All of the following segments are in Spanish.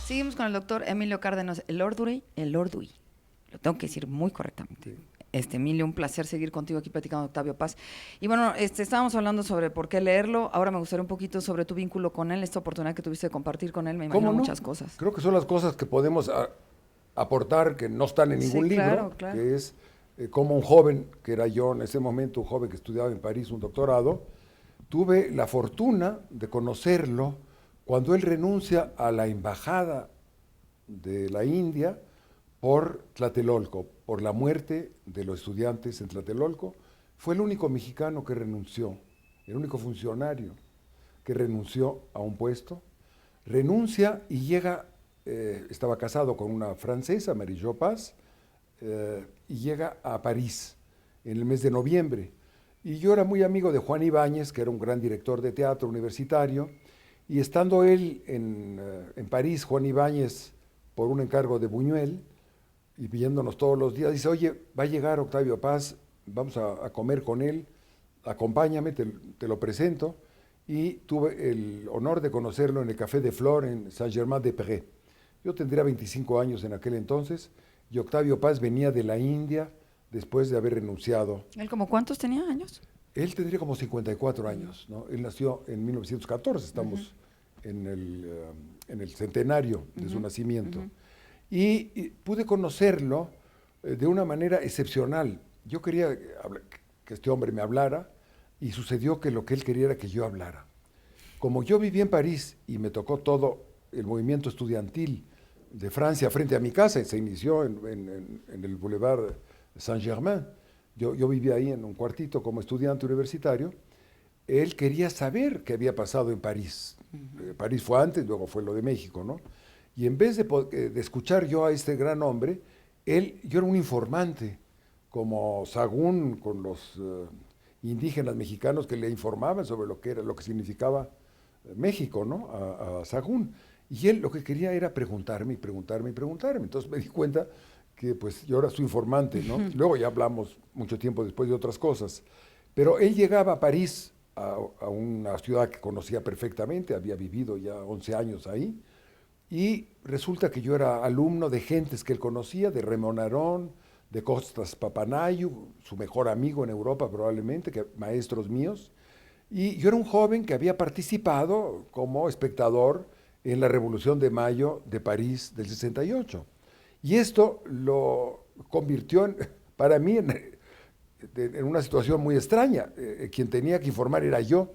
Seguimos con el doctor Emilio Cárdenas Elorduy. Lo tengo que decir muy correctamente. Emilio, un placer seguir contigo aquí platicando de Octavio Paz. Y bueno, estábamos hablando sobre por qué leerlo. Ahora me gustaría un poquito sobre tu vínculo con él, esta oportunidad que tuviste de compartir con él. Me ¿Cómo imagino no? muchas cosas. Creo que son las cosas que podemos aportar, que no están en Sí, ningún claro, libro, claro. que es como un joven, que era yo en ese momento, un joven que estudiaba en París un doctorado, tuve la fortuna de conocerlo cuando él renuncia a la embajada de la India por Tlatelolco, por la muerte de los estudiantes en Tlatelolco. Fue el único mexicano que renunció, el único funcionario que renunció a un puesto. Renuncia y llega, estaba casado con una francesa, Marie-Jo Paz, y llega a París en el mes de noviembre. Y yo era muy amigo de Juan Ibáñez, que era un gran director de teatro universitario, y estando él en París, Juan Ibáñez, por un encargo de Buñuel, y viéndonos todos los días, dice, oye, va a llegar Octavio Paz, vamos a comer con él, acompáñame, te lo presento, y tuve el honor de conocerlo en el Café de Flore en Saint-Germain-des-Prés. Yo tendría 25 años en aquel entonces, y Octavio Paz venía de la India después de haber renunciado. ¿Él como cuántos tenía años? Él tendría como 54 años, ¿no? Él nació en 1914, estamos en el centenario de su nacimiento. Y pude conocerlo de una manera excepcional. Yo quería que este hombre me hablara y sucedió que lo que él quería era que yo hablara. Como yo viví en París y me tocó todo el movimiento estudiantil de Francia frente a mi casa, se inició en el Boulevard Saint-Germain, yo vivía ahí en un cuartito como estudiante universitario, él quería saber qué había pasado en París. París fue antes, luego fue lo de México, ¿no? Y en vez de escuchar yo a este gran hombre, yo era un informante, como Sagún con los indígenas mexicanos que le informaban sobre lo que significaba México, ¿no? A Sagún. Y él lo que quería era preguntarme y preguntarme y preguntarme. Entonces me di cuenta que pues yo era su informante, ¿no? Luego ya hablamos mucho tiempo después de otras cosas. Pero él llegaba a París, a una ciudad que conocía perfectamente, había vivido ya 11 años ahí, y resulta que yo era alumno de gentes que él conocía, de Raymond Aron, de Costas Papanayu, su mejor amigo en Europa probablemente, maestros míos, y yo era un joven que había participado como espectador en la Revolución de Mayo de París del 68. Y esto lo convirtió para mí en una situación muy extraña. Quien tenía que informar era yo.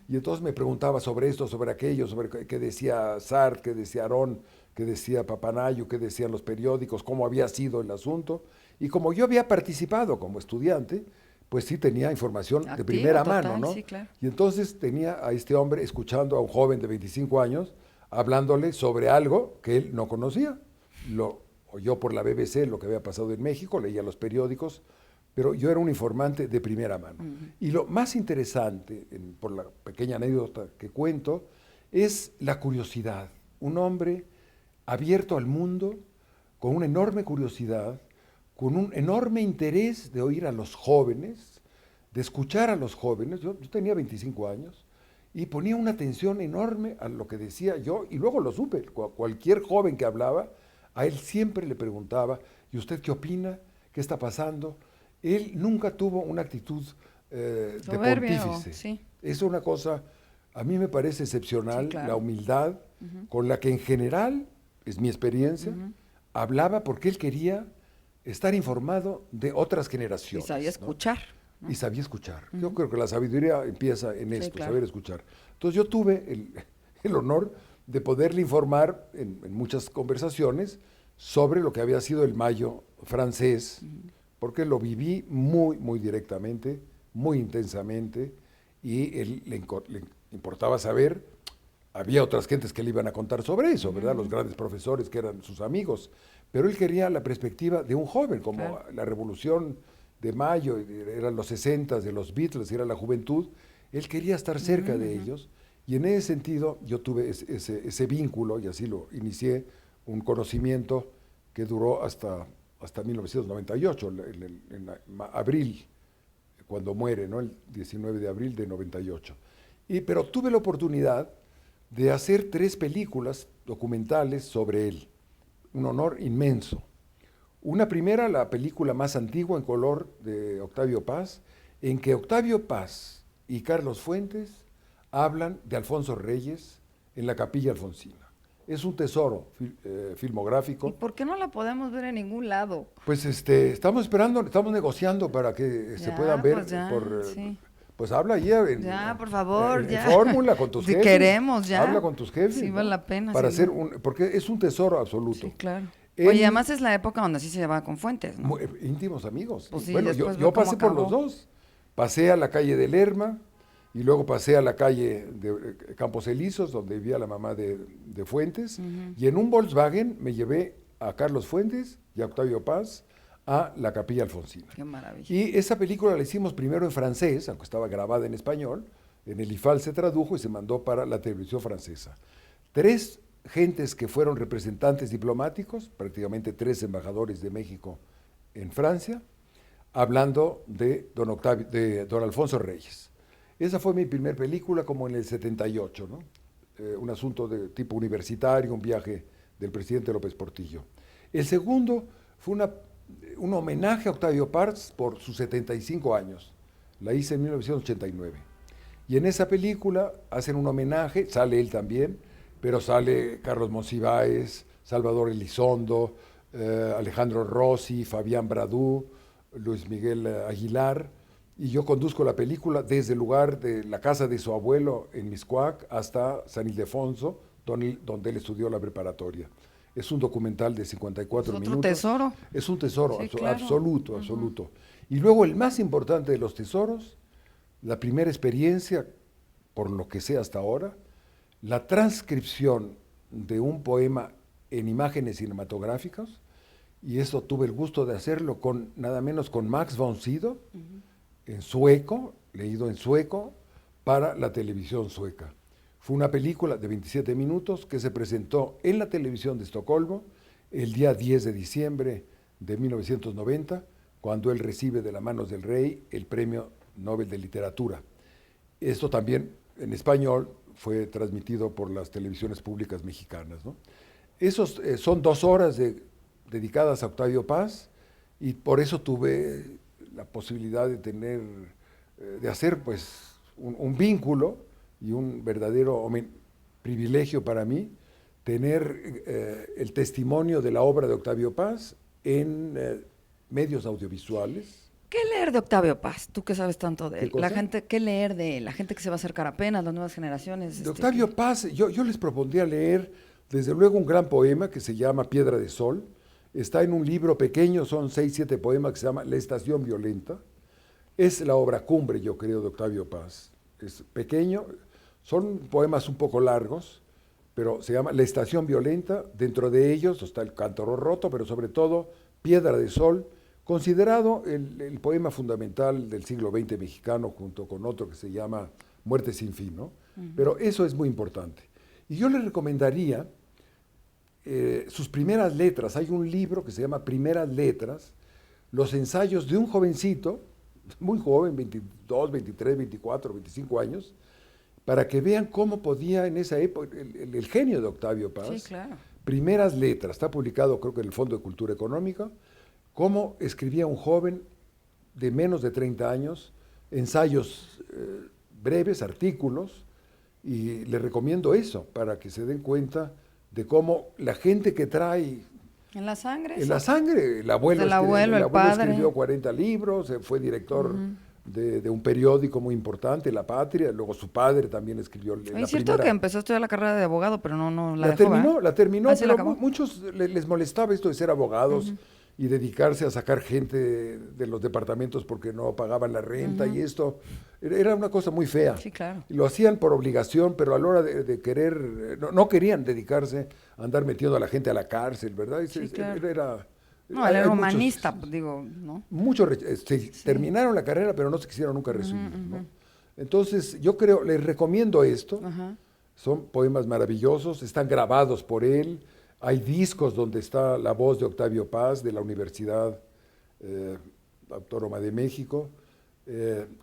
Y entonces me preguntaba sobre esto, sobre aquello, sobre qué decía Sartre, qué decía Arón, qué decía Papanayo, qué decían los periódicos, cómo había sido el asunto. Y como yo había participado como estudiante, pues sí tenía información de Activa, primera mano, total, ¿no? sí, claro. Y entonces tenía a este hombre escuchando a un joven de 25 años, hablándole sobre algo que él no conocía. Lo oyó por la BBC lo que había pasado en México, leía los periódicos, pero yo era un informante de primera mano. Y lo más interesante, por la pequeña anécdota que cuento, es la curiosidad. Un hombre abierto al mundo, con una enorme curiosidad, con un enorme interés de oír a los jóvenes, de escuchar a los jóvenes. Yo tenía 25 años y ponía una atención enorme a lo que decía yo, y luego lo supe. Cualquier joven que hablaba, a él siempre le preguntaba, ¿y usted qué opina? ¿Qué está pasando? Él nunca tuvo una actitud de Soberbio, pontífice. sí. Es una cosa, a mí me parece Sí, excepcional, la claro. humildad con la que en general, es mi experiencia, hablaba porque él quería estar informado de otras Y generaciones, sabía ¿no? escuchar, ¿no? Y sabía escuchar. Yo creo que la sabiduría empieza en Sí, esto, claro. saber escuchar. Entonces yo tuve el honor de poderle informar en muchas conversaciones sobre lo que había sido el Mayo francés, porque lo viví muy, muy directamente, muy intensamente, y él le importaba saber. Había otras gentes que le iban a contar sobre eso, ¿verdad? Los grandes profesores que eran sus amigos, pero él quería la perspectiva de un joven, como Claro. la Revolución de Mayo, eran los 60 de los Beatles, era la juventud. Él quería estar cerca de ellos, y en ese sentido yo tuve ese vínculo, y así lo inicié, un conocimiento que duró hasta 1998, abril, cuando muere, ¿no? El 19 de abril de 98. Pero tuve la oportunidad de hacer 3 películas documentales sobre él. Un honor inmenso. Una primera, la película más antigua en color de Octavio Paz, en que Octavio Paz y Carlos Fuentes hablan de Alfonso Reyes en la Capilla Alfonsina. Es un tesoro filmográfico. ¿Y por qué no la podemos ver en ningún lado? Pues estamos esperando, estamos negociando para que se puedan ver pues ya, sí. Pues habla ya Ya, por favor, ya. en fórmula con tus Si jefes. queremos, ya. Habla con tus jefes. Sí, ¿no? vale la pena. Para sí, hacer ¿no? porque es un tesoro absoluto. Sí, claro. Él- Oye, además es la época donde así se llevaba con Fuentes, ¿no? Muy íntimos amigos. Pues sí, Bueno, después yo ve cómo pasé por los acabó. dos. Pasé a la calle de Lerma y luego pasé a la calle de Campos Elíseos, donde vivía la mamá de Fuentes. Y en un Volkswagen me llevé a Carlos Fuentes y a Octavio Paz a la Capilla Alfonsina. Qué maravilla. Y esa película la hicimos primero en francés, aunque estaba grabada en español. En el IFAL se tradujo y se mandó para la televisión francesa. 3 gentes que fueron representantes diplomáticos, prácticamente 3 embajadores de México en Francia, hablando de don Alfonso Reyes. Esa fue mi primer película, como en el 78, ¿no? Un asunto de tipo universitario, un viaje del presidente López Portillo. El segundo fue un homenaje a Octavio Paz por sus 75 años. La hice en 1989. Y en esa película hacen un homenaje, sale él también, pero sale Carlos Monsiváis, Salvador Elizondo, Alejandro Rossi, Fabián Bradú, Luis Miguel Aguilar, y yo conduzco la película desde el lugar de la casa de su abuelo en Miscuac hasta San Ildefonso, donde él estudió la preparatoria. Es un documental de 54 Es otro minutos. tesoro. Es un tesoro Sí, claro. absoluto, absoluto. Y luego el más importante de los tesoros, la primera experiencia, por lo que sé hasta ahora, la transcripción de un poema en imágenes cinematográficas, y eso tuve el gusto de hacerlo con nada menos con Max von Sydow, en sueco, leído en sueco, para la televisión sueca. Fue una película de 27 minutos que se presentó en la televisión de Estocolmo el día 10 de diciembre de 1990, cuando él recibe de las manos del rey el Premio Nobel de Literatura. Esto también en español fue transmitido por las televisiones públicas mexicanas, ¿no? Esos son 2 horas dedicadas a Octavio Paz, y por eso tuve la posibilidad de tener, de hacer pues un vínculo y un verdadero privilegio para mí, tener el testimonio de la obra de Octavio Paz en medios audiovisuales. ¿Qué leer de Octavio Paz? Tú que sabes tanto de ¿Qué él. cosa? ¿Qué leer de él? La gente que se va a acercar apenas, las nuevas generaciones. De Octavio Paz, yo les propondría leer, desde luego, un gran poema que se llama Piedra de Sol. Está en un libro pequeño, son 6, 7 poemas, que se llama La Estación Violenta. Es la obra cumbre, yo creo, de Octavio Paz. Es pequeño, son poemas un poco largos, pero se llama La Estación Violenta. Dentro de ellos está el Cántaro Roto, pero sobre todo Piedra de Sol, considerado el poema fundamental del siglo XX mexicano, junto con otro que se llama Muerte sin fin, ¿no? Pero eso es muy importante. Y yo le recomendaría sus primeras letras. Hay un libro que se llama Primeras Letras, los ensayos de un jovencito, muy joven, 22, 23, 24, 25 años, para que vean cómo podía en esa época, el genio de Octavio Paz. Sí, claro. Primeras Letras, está publicado creo que en el Fondo de Cultura Económica, cómo escribía un joven de menos de 30 años, ensayos breves, artículos, y le recomiendo eso para que se den cuenta de cómo la gente que trae En la sangre. en la sangre, el abuelo, El abuelo, el padre. escribió 40 libros, fue director de un periódico muy importante, La Patria, luego su padre también escribió Es cierto que empezó a estudiar la carrera de abogado, pero no la la dejó, terminó, ¿verdad? la terminó, Ah, sí, la pero acabó. muchos les molestaba esto de ser abogados y dedicarse a sacar gente de los departamentos porque no pagaban la renta, y esto era una cosa muy fea. Sí, claro. Y lo hacían por obligación, pero a la hora de querer, no querían dedicarse a andar metiendo a la gente a la cárcel, ¿verdad? Sí, claro. Era, No, él hay era muchos- humanista, pues, digo, ¿no? Muchos terminaron la carrera, pero no se quisieron nunca recibir, ¿no? Entonces, yo creo, les recomiendo esto. Ajá. Son poemas maravillosos, están grabados por él. Hay discos donde está la voz de Octavio Paz, de la Universidad Autónoma de México.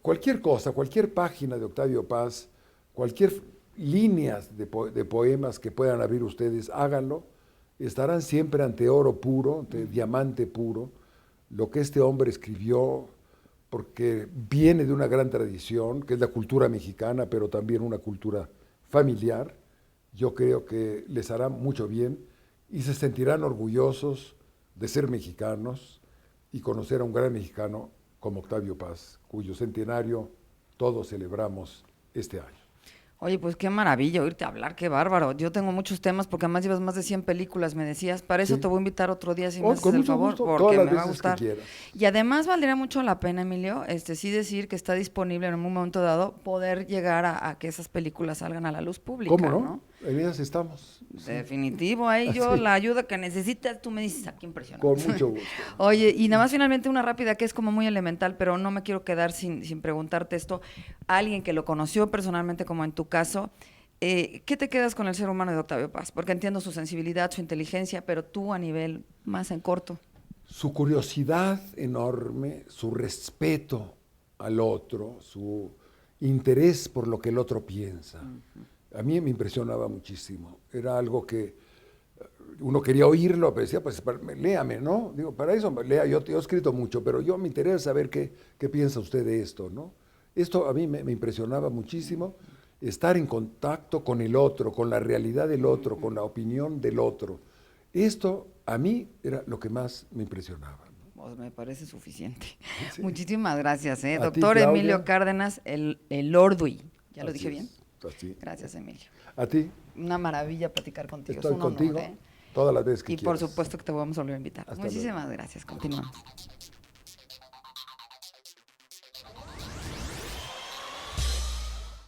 Cualquier cosa, cualquier página de Octavio Paz, cualquier líneas de poemas que puedan abrir ustedes, háganlo. Estarán siempre ante oro puro, ante diamante puro, lo que este hombre escribió, porque viene de una gran tradición, que es la cultura mexicana, pero también una cultura familiar. Yo creo que les hará mucho bien y se sentirán orgullosos de ser mexicanos y conocer a un gran mexicano como Octavio Paz, cuyo centenario todos celebramos este año. Oye, pues qué maravilla oírte hablar, qué bárbaro. Yo tengo muchos temas porque además llevas más de 100 películas, me decías. Para eso Sí. te voy a invitar otro día si me haces Con el mucho favor, gusto, porque todas las me va a veces que gustar. quieras. Y además valdría mucho la pena, Emilio, sí decir que está disponible en un momento dado poder llegar a que esas películas salgan a la luz pública, ¿Cómo no? ¿no? En ellas estamos. Sí. Definitivo, ahí yo Sí. la ayuda que necesitas, tú me dices, aquí impresionante. Con mucho gusto. Oye, y nada más finalmente una rápida que es como muy elemental, pero no me quiero quedar sin preguntarte esto. Alguien que lo conoció personalmente, como en tu caso, ¿qué te quedas con el ser humano de Octavio Paz? Porque entiendo su sensibilidad, su inteligencia, pero tú a nivel más en corto. Su curiosidad enorme, su respeto al otro, su interés por lo que el otro piensa. A mí me impresionaba muchísimo. Era algo que uno quería oírlo, pero decía, pues léame, ¿no? Digo, para eso lea, yo he escrito mucho, pero yo me interesa saber qué piensa usted de esto, ¿no? Esto a mí me impresionaba muchísimo, estar en contacto con el otro, con la realidad del otro, con la opinión del otro. Esto a mí era lo que más me impresionaba. Pues me parece suficiente. Sí. Muchísimas gracias, A ti, doctor Claudia. Emilio Cárdenas, el Ordui. ¿Ya lo Así dije bien? es, así. Gracias, Emilio. A ti, Una maravilla platicar contigo. estoy es un honor, contigo ¿eh? todas las veces que Y por quieras. supuesto que te vamos a volver a invitar. Hasta Muchísimas gracias. Continuamos.